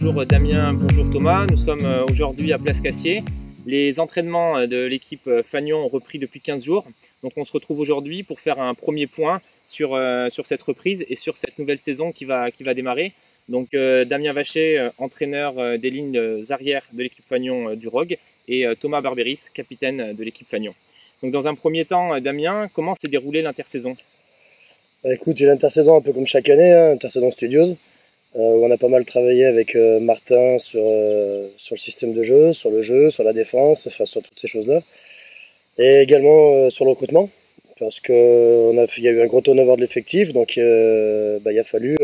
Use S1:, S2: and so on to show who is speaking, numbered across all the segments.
S1: bonjour Damien, bonjour Thomas. Nous sommes aujourd'hui à Place Cassier. Les entraînements de l'équipe Fagnon ont repris depuis 15 jours. Donc on se retrouve aujourd'hui pour faire un premier point sur cette reprise et sur cette nouvelle saison qui va démarrer. Donc Damien Vachet, entraîneur des lignes arrières de l'équipe Fagnon du ROG, et Thomas Barberis, capitaine de l'équipe Fagnon. Donc dans un premier temps, Damien, comment s'est déroulée l'intersaison?
S2: Écoute, j'ai l'intersaison un peu comme chaque année, hein, intersaison studieuse, où on a pas mal travaillé avec Martin sur le système de jeu, sur la défense, enfin sur toutes ces choses-là. Et également sur le recrutement, parce qu'il y a eu un gros turnover de l'effectif, donc il a fallu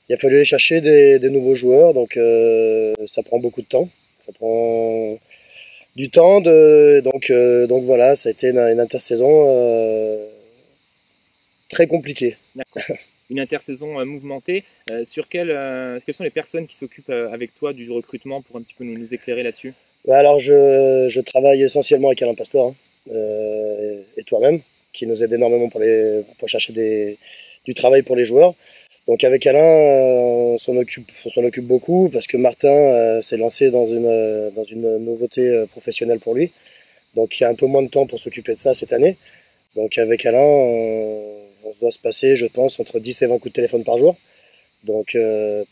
S2: aller chercher des nouveaux joueurs, donc ça prend beaucoup de temps. Ça prend du temps, donc voilà, ça a été une intersaison très compliquée.
S1: D'accord. Une intersaison mouvementée. Quelles sont les personnes qui s'occupent avec toi du recrutement pour un petit peu nous éclairer là-dessus?
S2: Alors je travaille essentiellement avec Alain Pastor, hein, et toi-même, qui nous aide énormément pour chercher du travail pour les joueurs. Donc avec Alain, on s'en occupe beaucoup parce que Martin s'est lancé dans une nouveauté professionnelle pour lui. Donc il y a un peu moins de temps pour s'occuper de ça cette année. Donc avec Alain, on doit se passer, je pense, entre 10 et 20 coups de téléphone par jour. Donc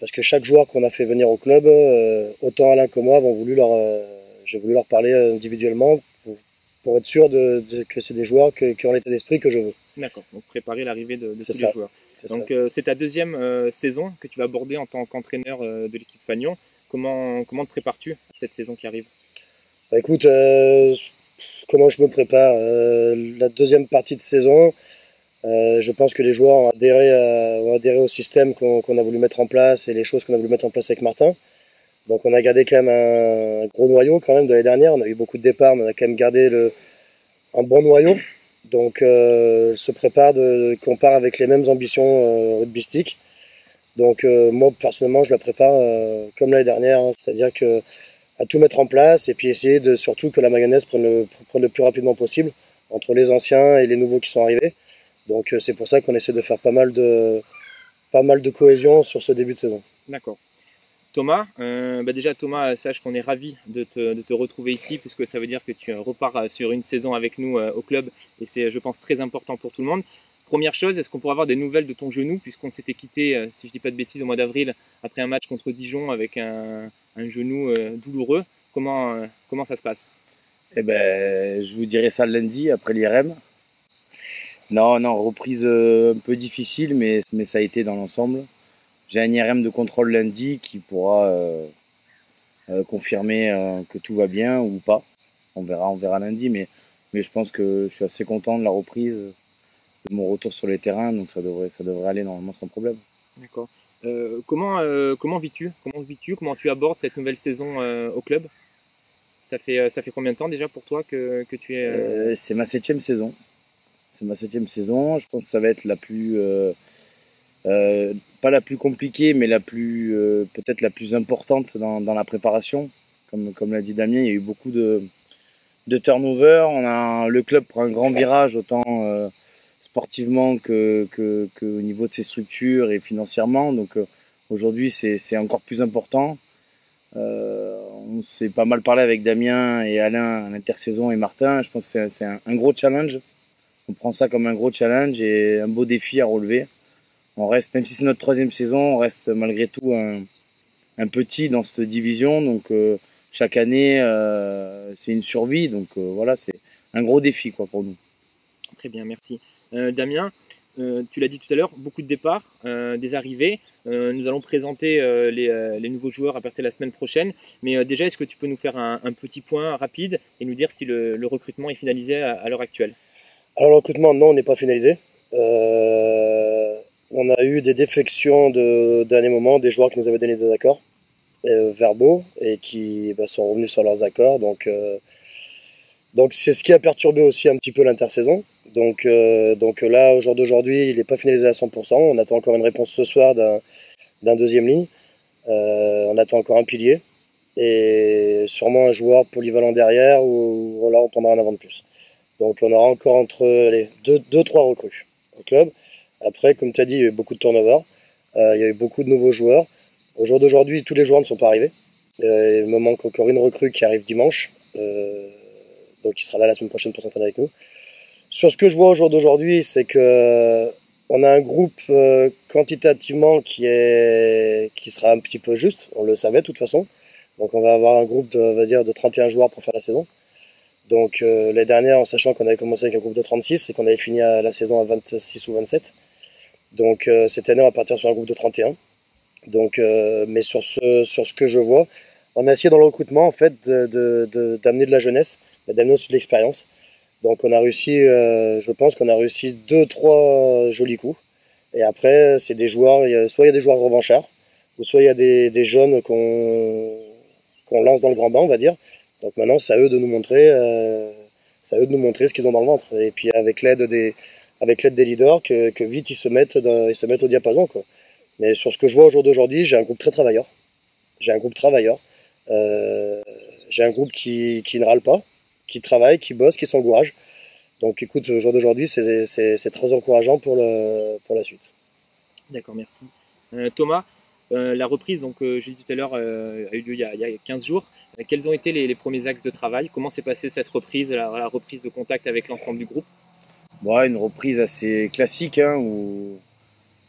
S2: parce que chaque joueur qu'on a fait venir au club, autant Alain que moi, j'ai voulu leur parler individuellement pour être sûr que c'est des joueurs qui ont l'état d'esprit que je veux.
S1: D'accord, donc préparer l'arrivée de tous
S2: ça.
S1: les joueurs. Donc c'est ta deuxième saison que tu vas aborder en tant qu'entraîneur de l'équipe Fagnon. Comment te prépares-tu à cette saison qui arrive?
S2: Écoute, comment je me prépare? La deuxième partie de saison, je pense que les joueurs ont adhéré au système qu'on a voulu mettre en place et les choses qu'on a voulu mettre en place avec Martin. Donc on a gardé quand même un gros noyau quand même de l'année dernière. On a eu beaucoup de départs, mais on a quand même gardé un bon noyau. Donc se prépare qu'on part avec les mêmes ambitions rugbystiques. Donc moi personnellement je la prépare comme l'année dernière, hein, c'est-à-dire que à tout mettre en place et puis essayer surtout que la mayonnaise prenne le plus rapidement possible entre les anciens et les nouveaux qui sont arrivés. Donc c'est pour ça qu'on essaie de faire pas mal de cohésion sur ce début de saison.
S1: D'accord. Thomas, déjà Thomas, sache qu'on est ravis de te retrouver ici puisque ça veut dire que tu repars sur une saison avec nous au club et c'est, je pense, très important pour tout le monde. Première chose, est-ce qu'on pourrait avoir des nouvelles de ton genou puisqu'on s'était quitté, si je ne dis pas de bêtises, au mois d'avril après un match contre Dijon avec un genou douloureux. Comment ça se passe?
S3: Eh ben, je vous dirai ça lundi après l'IRM. Non, reprise un peu difficile, mais ça a été dans l'ensemble. J'ai un IRM de contrôle lundi qui pourra confirmer que tout va bien ou pas. On verra lundi, mais je pense que je suis assez content de la reprise, de mon retour sur les terrains, donc ça devrait aller normalement sans problème.
S1: D'accord. Comment vis-tu? Comment tu abordes cette nouvelle saison au club? Ça fait combien de temps déjà pour toi que tu es...
S3: C'est ma 7e saison. C'est ma 7e saison. Je pense que ça va être la plus... pas la plus compliquée, mais peut-être la plus importante dans la préparation. Comme l'a dit Damien, il y a eu beaucoup de turnover. Le club prend un grand virage, autant sportivement qu'au niveau de ses structures et financièrement. Donc aujourd'hui, c'est encore plus important. On s'est pas mal parlé avec Damien et Alain à l'intersaison et Martin. Je pense que c'est un gros challenge. On prend ça comme un gros challenge et un beau défi à relever. On reste, même si c'est notre 3e saison, on reste malgré tout un petit dans cette division. Donc chaque année, c'est une survie. Donc voilà, c'est un gros défi pour nous.
S1: Très bien, merci. Damien, tu l'as dit tout à l'heure, beaucoup de départs, des arrivées. Nous allons présenter les nouveaux joueurs à partir de la semaine prochaine. Mais déjà, est-ce que tu peux nous faire un petit point rapide et nous dire si le recrutement est finalisé à l'heure actuelle?
S2: Alors le recrutement, non, on n'est pas finalisé. On a eu des défections de dernier moment, des joueurs qui nous avaient donné des accords verbaux et qui sont revenus sur leurs accords. Donc c'est ce qui a perturbé aussi un petit peu l'intersaison. Donc là, au jour d'aujourd'hui, il n'est pas finalisé à 100%. On attend encore une réponse ce soir d'un deuxième ligne. On attend encore un pilier et sûrement un joueur polyvalent derrière où là on prendra un avant de plus. Donc on aura encore entre les 2-3 recrues au club. Après, comme tu as dit, il y a eu beaucoup de turnover. Il y a eu beaucoup de nouveaux joueurs. Au jour d'aujourd'hui, tous les joueurs ne sont pas arrivés. Il me manque encore une recrue qui arrive dimanche. Donc il sera là la semaine prochaine pour s'entraîner avec nous. Sur ce que je vois au jour d'aujourd'hui, c'est que on a un groupe quantitativement qui sera un petit peu juste. On le savait de toute façon. Donc on va avoir un groupe on va dire, de 31 joueurs pour faire la saison. Donc l'année dernière, en sachant qu'on avait commencé avec un groupe de 36 et qu'on avait fini la saison à 26 ou 27. Donc cette année, on va partir sur un groupe de 31. Donc, mais sur ce que je vois, on a essayé dans le recrutement en fait d'amener de la jeunesse, d'amener aussi de l'expérience. Donc on a réussi, je pense qu'on a réussi 2-3 jolis coups. Et après, c'est des joueurs, soit il y a des joueurs revanchards, ou soit il y a des jeunes qu'on lance dans le grand bain, on va dire. Donc maintenant, c'est à eux de nous montrer, ce qu'ils ont dans le ventre. Et puis avec l'aide des leaders, que vite ils se mettent au diapason, quoi. Mais sur ce que je vois au jour d'aujourd'hui, j'ai un groupe très travailleur. J'ai un groupe travailleur. J'ai un groupe qui ne râle pas, qui travaille, qui bosse, qui s'encourage. Donc écoute, au jour d'aujourd'hui, c'est très encourageant pour la suite.
S1: D'accord, merci. Thomas, la reprise, donc j'ai dit tout à l'heure, a eu lieu il y a 15 jours. Quels ont été les premiers axes de travail? Comment s'est passée cette reprise, la reprise de contact avec l'ensemble du groupe?
S3: Bon, une reprise assez classique, hein, où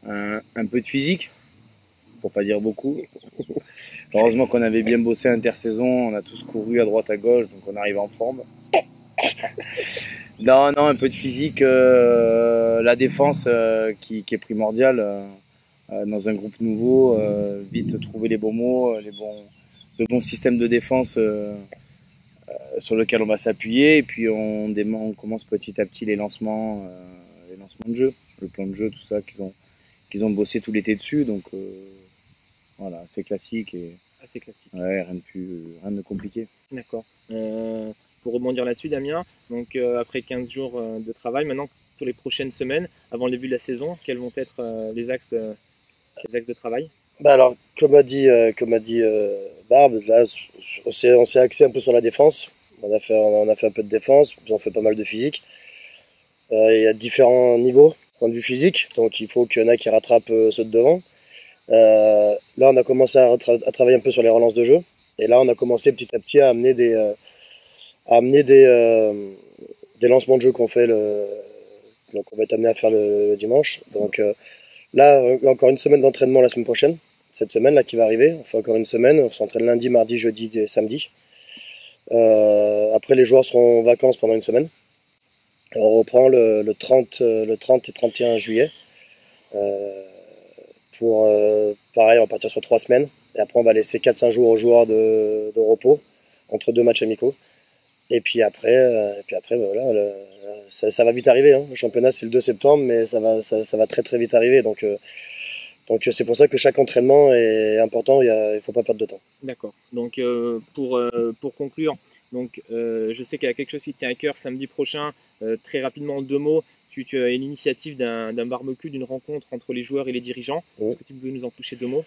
S3: un peu de physique, pour pas dire beaucoup. Heureusement qu'on avait bien bossé intersaison, on a tous couru à droite à gauche, donc on arrive en forme. Non, un peu de physique, la défense qui est primordiale dans un groupe nouveau, vite trouver les bons mots, le bon système de défense sur lequel on va s'appuyer, et puis on commence petit à petit les lancements de jeu, le plan de jeu, tout ça qu'ils ont bossé tout l'été dessus, donc voilà, c'est classique et
S1: assez classique.
S3: Ouais, rien de compliqué.
S1: D'accord. Pour rebondir là-dessus, Damien, donc après 15 jours de travail, maintenant pour les prochaines semaines, avant le début de la saison, quels vont être les axes de travail?
S2: Bah alors, comme a dit Barbe, là, on s'est axé un peu sur la défense. On a fait un peu de défense, on fait pas mal de physique. Il y a différents niveaux, point de vue physique, donc il faut qu'il y en a qui rattrapent ceux de devant. Là, on a commencé à travailler un peu sur les relances de jeu. Et là, on a commencé petit à petit à amener des lancements de jeu donc on va être amené à faire le dimanche. Donc là, encore une semaine d'entraînement la semaine prochaine. Cette semaine là qui va arriver, on fait encore une semaine. On s'entraîne lundi, mardi, jeudi et samedi. Après, les joueurs seront en vacances pendant une semaine. Et on reprend le 30 et 31 juillet. Pareil, on va partir sur 3 semaines. Et après, on va laisser 4-5 jours aux joueurs de repos entre 2 matchs amicaux. Et puis après, voilà, ça va vite arriver, hein. Le championnat, c'est le 2 septembre, mais ça va très très vite arriver. Donc c'est pour ça que chaque entraînement est important, il ne faut pas perdre de temps.
S1: D'accord. Donc pour conclure, donc, je sais qu'il y a quelque chose qui te tient à cœur samedi prochain. Très rapidement, en 2 mots, tu as l'initiative d'un barbecue, d'une rencontre entre les joueurs et les dirigeants. Est-ce que tu peux nous en toucher 2 mots?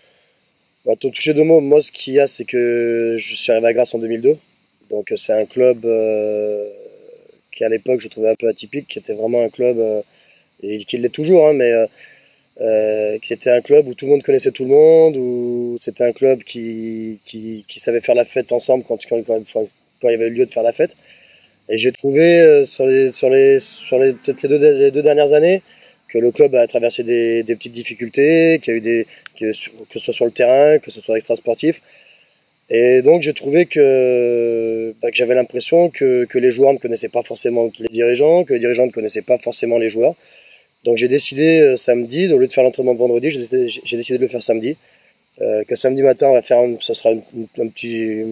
S2: Bah, te toucher 2 mots, moi ce qu'il y a, c'est que je suis arrivé à Grasse en 2002. Donc c'est un club qui à l'époque je trouvais un peu atypique, qui était vraiment un club, et qui l'est toujours, hein, mais que c'était un club où tout le monde connaissait tout le monde, où c'était un club qui savait faire la fête ensemble quand il y avait lieu de faire la fête. Et j'ai trouvé peut-être les 2 dernières années que le club a traversé des petites difficultés, que ce soit sur le terrain, que ce soit extra-sportif. Et donc j'ai trouvé que j'avais l'impression que les joueurs ne connaissaient pas forcément les dirigeants, que les dirigeants ne connaissaient pas forcément les joueurs. Donc j'ai décidé samedi, au lieu de faire l'entraînement de vendredi, j'ai décidé de le faire samedi. Que samedi matin, ça sera un petit,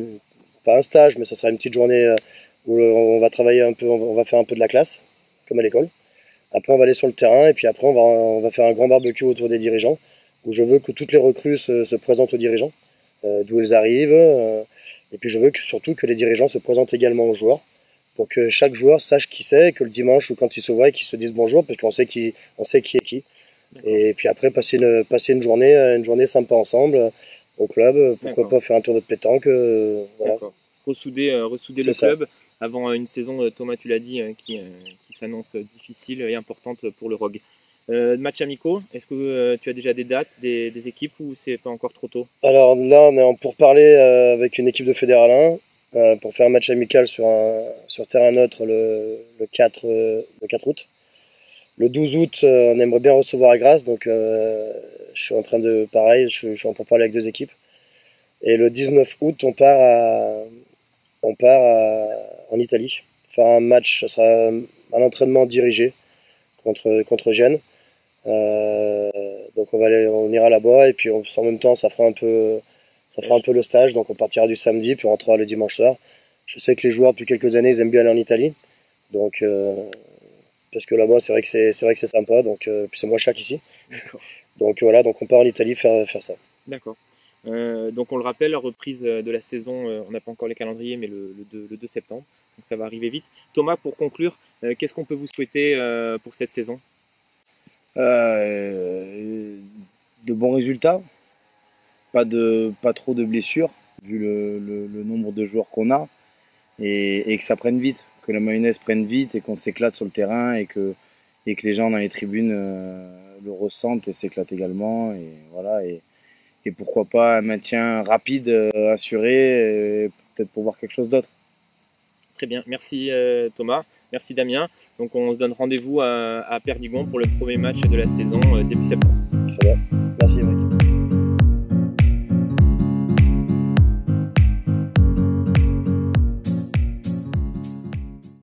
S2: pas un stage, mais ça sera une petite journée où on va travailler un peu, on va faire un peu de la classe, comme à l'école. Après, on va aller sur le terrain et puis après, on va faire un grand barbecue autour des dirigeants, où je veux que toutes les recrues se présentent aux dirigeants, d'où elles arrivent. Et puis je veux surtout que les dirigeants se présentent également aux joueurs, pour que chaque joueur sache qui c'est, que le dimanche ou quand ils se voient, qu'ils se disent bonjour, parce qu'on sait qui est qui. Et puis après, passer une journée sympa ensemble au club. Pourquoi pas faire un tour de pétanque. Voilà.
S1: Ressouder le club avant une saison, Thomas, tu l'as dit, qui s'annonce difficile et importante pour le ROG. Matchs amicaux, est-ce que tu as déjà des dates, des équipes ou c'est pas encore trop tôt?
S2: Alors là, on est en pourparlers avec une équipe de Fédéral 1 pour faire un match amical sur terrain neutre le 4 août. Le 12 août, on aimerait bien recevoir à Grasse, donc je suis en train de, pareil, je suis en pourparlers avec deux équipes. Et le 19 août, en Italie, faire un match, ce sera un entraînement dirigé contre Gênes. Donc on ira là-bas et puis en même temps ça fera un peu le stage, donc on partira du samedi puis on rentrera le dimanche soir. Je sais que les joueurs depuis quelques années ils aiment bien aller en Italie, donc parce que là-bas c'est vrai que c'est sympa, donc puis c'est moins cher qu'ici. Donc voilà, donc on part en Italie faire ça.
S1: D'accord. Donc on le rappelle, la reprise de la saison, on n'a pas encore les calendriers, mais le 2 septembre, donc ça va arriver vite. Thomas, pour conclure, qu'est-ce qu'on peut vous souhaiter pour cette saison?
S3: De bons résultats, pas trop de blessures, vu le nombre de joueurs qu'on a, et que ça prenne vite, que la mayonnaise prenne vite et qu'on s'éclate sur le terrain et que les gens dans les tribunes le ressentent et s'éclatent également. Et voilà, et pourquoi pas un maintien rapide, assuré, peut-être pour voir quelque chose d'autre.
S1: Très bien, merci Thomas, merci Damien. Donc on se donne rendez-vous à Perdigon pour le premier match de la saison début septembre.
S2: Très bien, merci Eric.